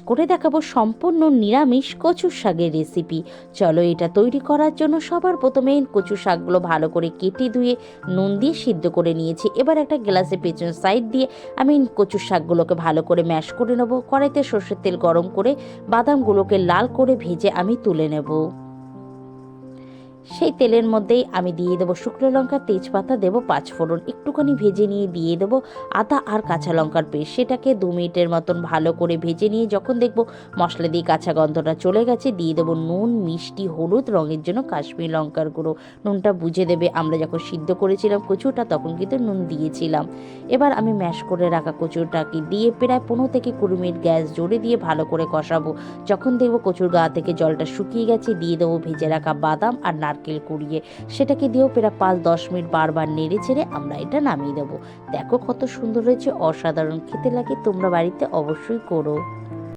করে দেখাবো সম্পূর্ণ নিরামিষ কচুর শাকের রেসিপি। চলো এটা তৈরি করার জন্য সবার প্রথমে কচু শাকগুলো ভালো করে কেটে ধুয়ে নুন দিয়ে সিদ্ধ করে নিয়েছি। এবার একটা গ্লাসে পেছন সাইড দিয়ে আমি কচুর শাকগুলোকে ভালো করে ম্যাশ করে নেব। কড়াইতে সর্ষের তেল গরম করে বাদামগুলোকে লাল করে ভেজে আমি তুলে নেব। সেই তেলের মধ্যেই আমি দিয়ে দেবো শুকনো লঙ্কা, তেজপাতা দেবো, পাঁচফোড়ন একটুখানি ভেজে নিয়ে দিয়ে দেবো আদা আর কাঁচা লঙ্কার পেস্ট। সেটাকে 2 মিনিটের মতন ভালো করে ভেজে নিয়ে যখন দেখবো মশলা দিয়ে কাঁচা গন্ধটা চলে গেছে, দিয়ে দেবো নুন, মিষ্টি, হলুদ, রঙের জন্য কাশ্মীর লঙ্কার গুঁড়ো। নুনটা বুঝে দেবে, আমরা যখন সিদ্ধ করেছিলাম কচুটা তখন কিন্তু নুন দিয়েছিলাম। এবার আমি ম্যাশ করে রাখা কচুটাকে দিয়ে প্রায় 15 থেকে 20 মিনিট গ্যাস জোরে দিয়ে ভালো করে কষাবো। যখন দেখবো কচুর গা থেকে জলটা শুকিয়ে গেছে, দিয়ে দেবো ভেজে রাখা বাদাম আর নারকেল কুড়িয়ে। সেটাকে দিয়েও প্রায় 5-10 মিনিট বারবার নেড়ে চেড়ে আমরা এটা নামিয়ে দেবো। দেখো কত সুন্দর হয়েছে, অসাধারণ খেতে লাগে। তোমরা বাড়িতে অবশ্যই করো।